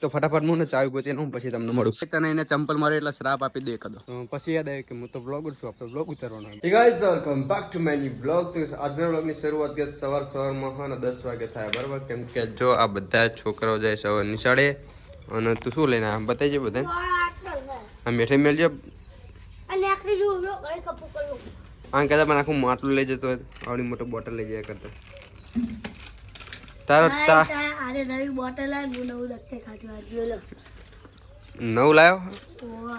તો ફટાફટ હું ને ચાવી ગોતી હું પછી તમને મળું. તને એને ચંપલ મારે એટલે શ્રાપ આપી દે કદો. પછી યાદ આવ્યું કે હું તો બ્લોગર છું, આપણે બ્લોગ ઉતારવાનો. Hey guys, welcome back to my new blog. તો આજના બ્લોગની શરૂઆત કે સવારમાં હા ને 10 વાગે થાય બરાબર. કેમ કે જો આ બધા છોકરાઓ જાય સવાર નિશાળે અને તું શું લઈને આમ બતાવી બધા આ મીઠાઈ મેળજો અને આખરી જો ગઈ કપુ કરું આ કહેતા પણ આખું માટલું લઈ જતો આવડી મોટો બોટલ લઈ જાય કરતા તારા આરે નવી બોટલ આ નવું દક્તે ખાટવા જોલો નવ લાયો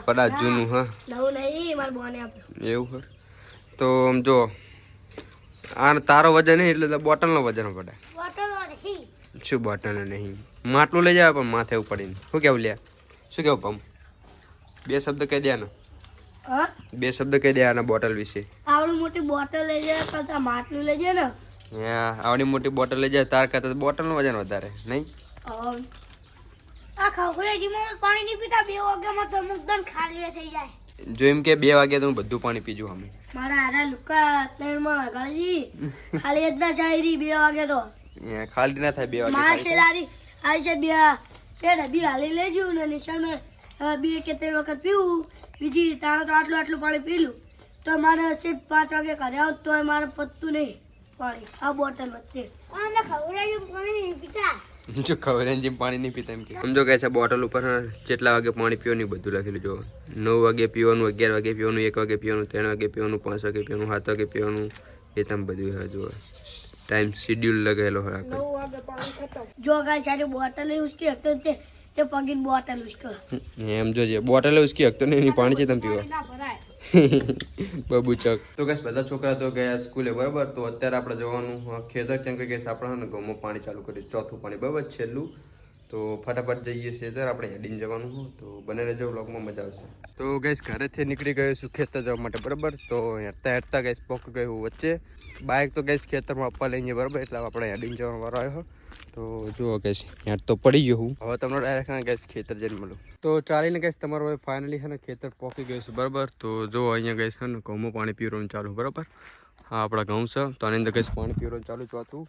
પડા જૂનું હા નવ નહીં માર બોને આપ્યો એવું હે તો આમ જો આ તારો વજન નહીં એટલે બોટલનો વજન પડે બોટલનો નહીં શું બોટલનો નહીં માટલું લઈ જાય પણ માથે ઉપાડીને શું કેવું લ્યા શું કેવું પમ બે શબ્દ કહી દે ને હા બે શબ્દ કહી દે આના બોટલ વિશે આવડી મોટી બોટલ લઈ જાય કરતા માટલું લઈ જાય ને હા આવડી મોટી બોટલ લઈ જાય તાર કરતા બોટલનો વજન વધારે નહીં આ ખવખરેજીમાં પાણી નહીં પીતા 2 વાગ્યામાં તો મુકદન ખાલી થઈ જાય જો એમ કે 2 વાગ્યા તો હું બધું પાણી પીજું અમે મારા આરા લુકા તેમાં ગાળી ખાલી જ ના ચાયરી 2 વાગે તો ખાલી ના થાય 2 વાગે માર શેરારી આ છે બે તે ડબી હાલી લેજો ને નિશાને બે કે 3 વખત પીવું બીજી તારો તો આટલું પાણી પીલું તો મારે સીધ 5 વાગે ઘરે આવ તો મારે પત્તું નહીં પાણી આ બોટલ વચ્ચે આને ખવરાયું પાણી નહીં પીતા જો ખવરાયું પાણી નહીં પીતા એમ કે સમજો કે છે બોટલ ઉપર જેટલા વાગે પાણી પીવાનું બધું લખેલું જો 9 વાગે પીવાનું 11 વાગે પીવાનું 1 વાગે પીવાનું 3 વાગે પીવાનું 5 વાગે પીવાનું 7 વાગે પીવાનું એ તમે બધું જો टाइम शेड्यूल लगेलो है 9 वागे पानी खत्म जो गाइस सारी बोतल है उसकी हक तो ये पगिन बोतल उसको एम जो ये बोतल है उसकी हक तो नहीं पानी છે તમે પીવા બાબુ ચક તો ગાઈસ બધા છોકરા તો ગયા સ્કૂલે બરાબર તો અત્યારે આપણે જવાનું ખેતર કેમ કે ગાઈસ આપણે ગોમમાં પાણી ચાલુ કર્યું ચોથું પાણી બરાબર છેલ્લું તો ફટાફટ જઈએ છીએ ત્યારે આપણે હેડીને જવાનું હોય તો બને રહેજો વ્લોગમાં મજા આવશે તો ગાઈસ ઘરેથી નીકળી ગયો છું ખેતર જવા માટે બરાબર તો હેડતા ગાઈસ પોક ગયું વચ્ચે બાઇક તો ગાઈસ ખેતરમાં અપ્પા લઈને બરાબર એટલે આપણે હેડીને જવાનો વારો આવ્યો તો જુઓ ગાઈસ હેડ તો પડી ગયો હું હવે તમને ડાયરેક્ટ ગાઈસ ખેતર જઈને મળું તો ચાલીને ગાઈસ તમારો હવે ફાઇનલી છે ને ખેતર પોકી ગયું છે બરાબર તો જો અહીંયા ગાઈસ છે ને ઘઉંમાં પાણી પીવાનું ચાલુ બરાબર હા આપણા ઘઉં છે તો આની અંદર ગાઈસ પાણી પીવાનું ચાલુ ચોથું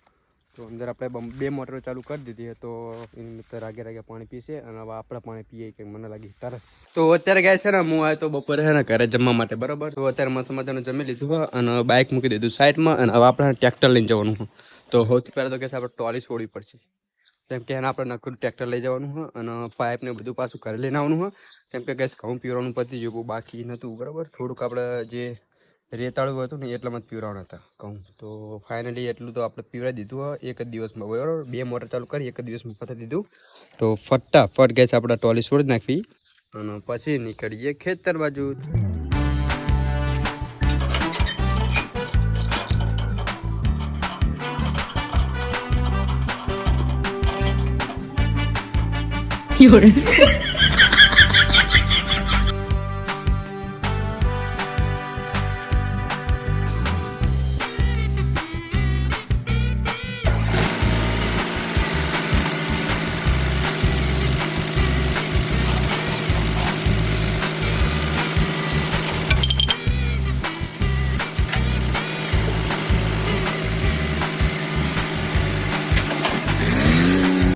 તો અંદર આપણે 2 મોટરો ચાલુ કરી દીધી તો એની અંદર રાગે પાણી પીશે અને હવે આપણે પાણી પીએ કે મને લાગી તરસ તો અત્યારે ગાય છે ને હું આવ્યો તો બપોરે છે ને ઘરે જમવા માટે બરાબર તો અત્યારે મસ્ત મજાનું જમી લીધું અને બાઇક મૂકી દીધું સાઈડમાં અને હવે આપણે ટ્રેક્ટર લઈને જવાનું તો સૌથી પહેલાં તો કે આપણે ટ્રોલી છોડવી પડશે કેમ કે એને આપણે નકરું ટ્રેક્ટર લઈ જવાનું હોય અને પાઇપ ને બધું પાછું ઘરે લઈને આવવાનું હોય કેમ કે ગેસ ઘઉં પીવવાનું પતી જેવું બાકી નહોતું બરાબર થોડુંક આપણે જે રેતાળું હતું ને એટલામાં જ પીવરાવવાના હતા કહું તો ફાઇનલી એટલું તો આપણે પીવડાવી દીધું હોય એક જ દિવસમાં બરાબર 2 મોટર ચાલુ કરી એક જ દિવસમાં પતાવી દીધું તો ફટાફટ ગેસ આપણે ટ્રોલી છોડી નાખવી અને પછી નીકળીએ ખેતર બાજુ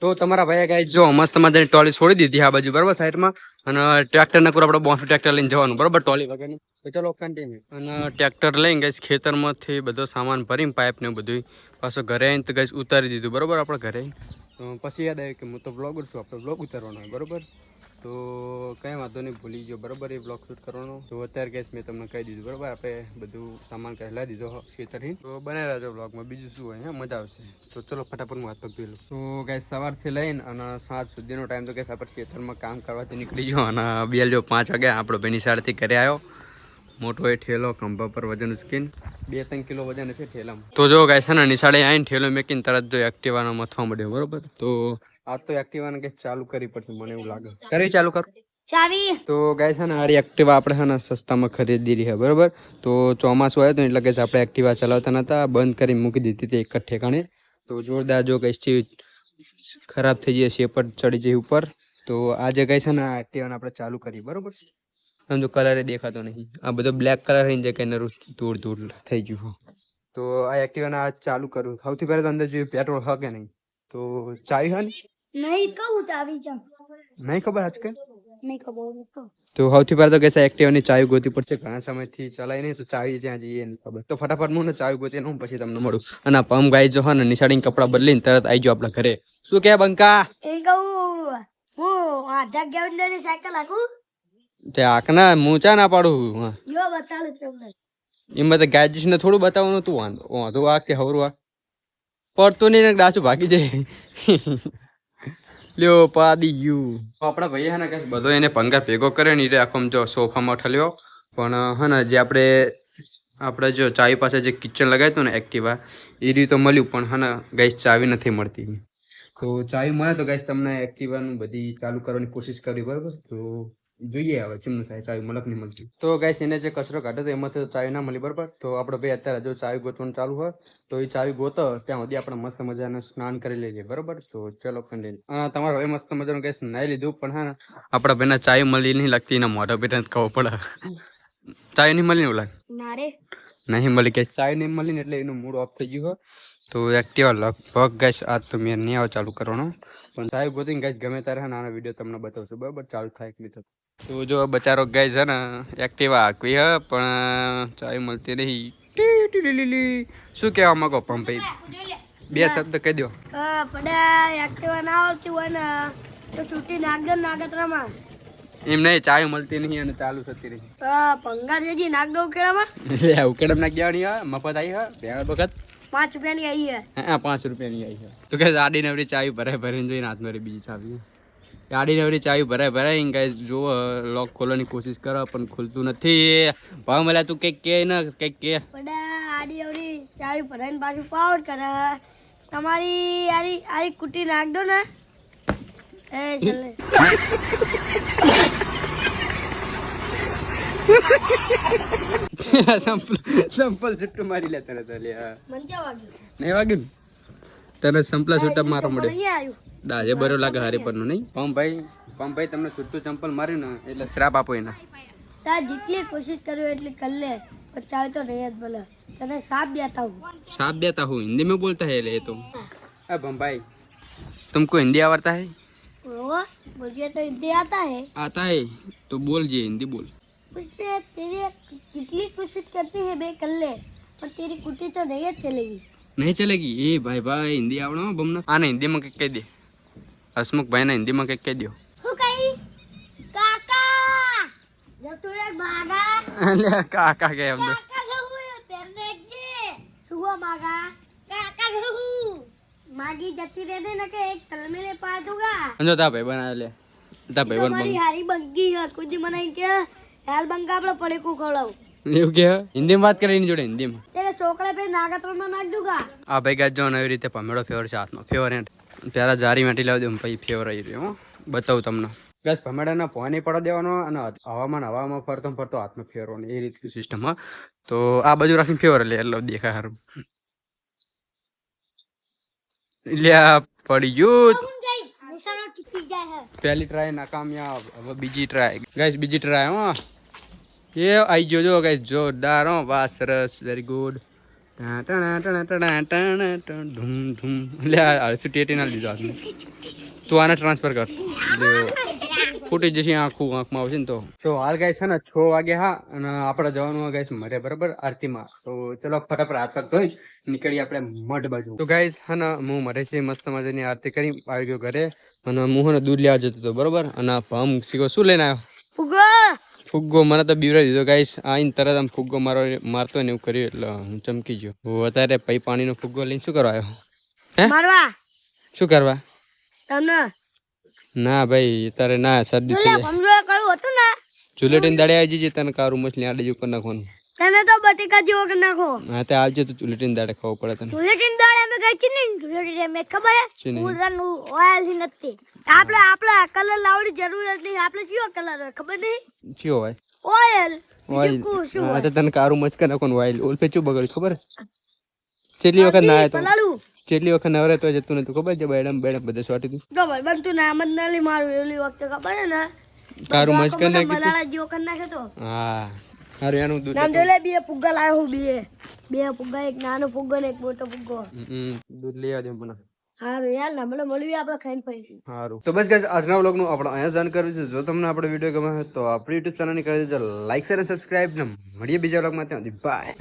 તો તમારા ભાઈ ગાય જો મસ્ત મજાની ટ્રોલી છોડી દીધી આ બાજુ બરાબર સાઈડમાં અને ટ્રેક્ટર ના આપણે બોન્સ ટ્રેક્ટર લઈને જવાનું બરાબર ટ્રોલી વગરનું તો ચલો કન્ટિન્યુ અને ટ્રેક્ટર લઈને ગઈશ ખેતરમાંથી બધો સામાન ભરીને પાઇપ ને બધું પાછો ઘરે આવીને તો ગઈશ ઉતારી દીધું બરાબર આપણે ઘરે પછી યાદ આવ્યું કે હું તો બ્લોગર છું આપણે બ્લોગ ઉતારવાનો હોય બરાબર તો કંઈ વાંધો નહીં ભૂલી ગયો બરાબર એ બ્લોગ શૂટ કરવાનો તો અત્યારે ગેસ મેં તમને કહી દીધું બરાબર આપણે બધું સામાન કહેલા દીધો ખેતરથી તો બને રહેજો બ્લોગમાં બીજું શું હોય મજા આવશે તો ચલો ફટાફટ હું હાથ પગ ધોઈ લઉં તો ગેસ સવારથી લઈને અને 7 સુધીનો ટાઈમ તો ગેસ આપણે ખેતરમાં કામ કરવાથી નીકળી ગયો અને બેલ જો 5 વાગ્યા આપણો બેની શાળાથી ઘરે આવ્યો મોટો એ ઠેલો ખંભા પર વજન ઉચકીને 2-3 કિલો વજન હશે ઠેલામાં તો જો ગાય છે ને નિશાળે આવીને ઠેલો મેકીને તરત જો એક્ટિવાનો મથવા મળ્યો બરોબર તો આજ તો એક્ટિવાને કે ચાલુ કરવી પડશે મને એવું લાગે કરવી ચાલુ કર ચાવી તો ગાય છે ને આ એક્ટિવા આપણે છે ને સસ્તામાં ખરીદી રહી બરોબર તો ચોમાસું આવ્યું તો એટલે કે આપણે એક્ટિવા ચલાવતા નતા બંધ કરી મૂકી દીધી હતી એક જ ઠેકાણે તો જોરદાર જો ગઈ ખરાબ થઈ જાય શેપટ ચડી જાય ઉપર તો આ જગ્યાએ છે ને આ એક્ટિવાને આપણે ચાલુ કરી બરોબર સમજો કલર દેખાતો નહીં આ બધો બ્લેક કલર થઈ જાય કે ધૂળ થઈ ગયું તો આ એક્ટિવાને આ ચાલુ કરું સૌથી પહેલાં તો અંદર જોયું પેટ્રોલ હકે નહીં તો ચાવી હા ને નહીં કહું ચાવી જામ નહીં ખબર આજકાલ નહીં ખબર તો સૌથી પહેલા તો કહેશે એક્ટિવાની ચાવી ગોતી પડશે ઘણા સમયથી ચલાવી નહીં તો ચાવી જ્યાં જઈએ નહીં ખબર તો ફટાફટ હું ને ચાવી ગોતી હું પછી તમને મળું અને આ પંપ ગાઈ જો ને નિશાળીને કપડાં બદલીને તરત આવી જાઓ આપણા ઘરે શું કે બંકા એ કહું હું આધા ગયા સાયકલ હાકું તે આકના હું ચા ના પાડું હા યો બતાડું તમને એમાં તો ગાયજીશ ને થોડું બતાવવાનું તું વાંધો આ કે હવરું આ પડતો નહીં ને ડાચું ભાગી જાય લ્યો પાડી ગયું આપણા ભાઈ હે ને કઈ બધો એને પંગર ભેગો કર્યો ને એ આખો જો સોફામાં ઠલ્યો પણ હે ને જે આપણે જો ચાવી પાસે જે કિચન લગાવ્યું હતું ને એક્ટિવા એ રીતે મળ્યું પણ હે ને ગાઈસ ચાવી નથી મળતી તો ચાવી મળે તો ગાઈસ તમને એક્ટિવાનું બધી ચાલુ કરવાની કોશિશ કરી બરાબર તો જોઈએ હવે ચીમનું થાય ચાવી મલક નહીં મળતી તો ગાઈસ એને જે કચરો કાઢ્યો તો એમાંથી ચાવી ના મળી બરાબર તો આપણો ભાઈ અત્યારે જો ચાવી ગોતવાનું ચાલુ હોય તો એ ચાવી ગોતો ત્યાં સુધી આપણે મસ્ત મજાનું સ્નાન કરી લઈએ બરાબર તો ચલો કન્ટિન્યુ તમારે હવે મસ્ત મજાનું ગાઈસ નાઈ લીધું પણ હા આપણા ભાઈને ચાવી મળી નહીં લાગતી એના મોઢા પેટા ખબર પડે ચાવી નહીં મળી ને એવું લાગે નહીં મળી કે ચાવી નહીં મળી ને એટલે એનું મૂડ ઓફ થઈ ગયું હોય તો એક્ટિવા લગભગ ગાઈસ આજ તો મેં નહીં આવો ચાલુ કરવાનો પણ ચાવી ગોતીને ગાઈસ ગમે ત્યારે નાનો વિડીયો તમને બતાવશું બરાબર ચાલુ થાય કે નહીં થતું તો જો બચારો ગાઈસ છે ને એક્ટિવા હાકવી હે પણ ચાવી મળતી નહીં શું કહેવા માંગો પંભાઈ બે શબ્દ કહી દો પડ્યા એક્ટિવા ના આવતી હોય ને તો છૂટી નાગર નાગતરામાં એમ નહીં ચાવી મળતી નહીં અને ચાલુ થતી રહી પંગા જેજી નાગ દો ઉકેડામાં એટલે ઉકેડમ નાખ જવાની હા મફત આવી હા બે વખત 5 રૂપિયાની આવી હે હા 5 રૂપિયાની આવી છે તો કે આડી નવરી ચાવી ભરાય ભરીને જોઈને હાથ મારી બીજી ચાવી આડી નવરી ચાવી ભરાય ગાઈસ જો લોક ખોલવાની કોશિશ કરો પણ ખુલતું નથી ભાવ મળ્યા તું કઈક કે ને કઈક કે બડા આડી નવરી ચાવી ભરાઈને પાછું પાવર કરે તમારી આરી કુટી નાખ દો ને એ ચલે સંપલ છૂટું મારી લે તને તો લે મંચા વાગ્યું નહીં વાગ્યું તને સંપલા છૂટા મારવા મળે નહીં આવ્યું દાજે બરો લાગે હારે પરનું નહીં પંભાઈ તમને છૂટું ચંપલ માર્યું ને એટલે શ્રાપ આપો એના તા જેટલી કોશિશ કર્યો એટલી कर ले पर चाहे तो नहीं बोला तने साफ देता हूँ हिंदी में बोलता है ले तो अब भाई तुमको हिंदी आवड़ता है मुझे तो हिंदी आता है तो बोल जी हिंदी बोल उसने तेरी कितनी कोशिश करती है बे कर ले पर तेरी कुटी तो नहीं चलेगी ए भाई हिंदी आवड़ो बमना आने हिंदी में कह दे हसमुख भाई ने हिंदी में कह दियो काका जब तू भागा अरे काका के हम सुबह भागा काका मागी जती दे दे ना के एक तलमे ले पा दूंगा जो ता भाई बना ले ता भाई बन हमारी हारी बंगी है कुछ बनाई के हाल बंगा આપણે પડે કો ખવડાવ એવું કે હિન્દી માં વાત કરે એની જોડે હિન્દી માં તેરે છોકરા पे નાગતર માં નાખ દૂંगा આ ભાઈ ગાજો ને એવી રીતે પમેડો ફેવર છે હાથમાં ફેવર એન્ડ પેલા જારી માટી લાવી દઉં પછી ફેવર આવી રહ્યો બતાવું તમને બસ ભમેડાના પોની પડો દેવાનો અને હવામાં ફરતો હાથમાં ફેરવાનો એ રીતની સિસ્ટમ હા તો આ બાજુ રાખીને ફેવર લે એટલે દેખાય સારું લ્યા પડી ગયું પહેલી ટ્રાય નાકામયાબ હવે બીજી ટ્રાય ગાઈસ બીજી ટ્રાય હો એ આવી ગયો જો ગાઈસ જોરદાર હો વાહ સરસ વેરી ગુડ ધૂમ ધૂમ લ્યા આ ટેટી ના લીધો હાથમાં તું આને ટ્રાન્સફર કર ફૂટી જશે આંખમાં આવશે ને તો હાલ ગાઈસ છે ને 6 વાગે હા અને આપણે જવાનું ગાઈસ મરે બરાબર આરતીમાં તો ચલો ફટાફટ હાથ પગ ધોઈ નીકળી આપણે મઢ બાજુ તો ગાઈસ હા ને હું મરે છે મસ્ત મજાની આરતી કરી આવી ગયો ઘરે અને હું ને દૂધ લેવા જતો હતો બરોબર અને ભમ શીખો શું લઈને આવ્યો ફુગ્ગો મને તો બીવરાઈ દીધો ગાઈસ આઈને તરત આમ ફુગ્ગો મારતો ને એવું કર્યું એટલે હું ચમકી ગયો હું અત્યારે પૈ પાણીનો ફુગ્ગો લઈને શું કરવા આવ્યો હે મારવા શું કરવા તમને ના ભાઈ તારે ના શરદી ચુલેટીને દાડે આવી જજે તને કારું મછલી આડે જેવું કરી નાખવાનું તને તો બટેકા જેવો કરી નાખો હા તે આવજે તો ચુલેટીને દાડે ખાવું પડે તને ચુલેટીને દાડે અમે ગઈ છે ને ચુલેટી મે ખબર હે પૂરાનું ઓઇલ થી નથી આપણે કલર લાવવાની જરૂર નથી આપણે કયો કલર હોય ખબર નહીં કયો હોય ઓઇલ હા તો તને કારું મચ કરી નાખવાનું ઓઇલ ઓલ પે ચું બગડ્યું ખબર કેટલી વખત ના આવ્યો તો કેટલી વખત નવરે તો જતું નતું ખબર છે બેડમ બધે સોટી તું તો ભાઈ બનતું નામ જ નલી મારું એલી વખતે ખબર હે ને કારું મચ કરી નાખી મલાળા જેવો કરી નાખે તો હા હારું એનું દૂધ નામ દોલે બે ફુગ્ગા લાવ્યો હું બે ફુગ્ગા એક નાનો ફુગ્ગો ને એક મોટો ફુગ્ગો દૂધ લઈ આવજો મને સારું યાર હમણાં મળ્યું આપણે ખાઈને પછી સારું તો બસ guys આજના વ્લોગનું આપણે અહીંયા જાણ કર્યું છે. જો તમને આપણો વિડીયો ગમે તો આપણી યુટ્યુબ ચેનલની કરી દેજો લાઈક શેર અને સબસ્ક્રાઇબ ને મળીએ બીજા વ્લોગમાં. ત્યાં બાય.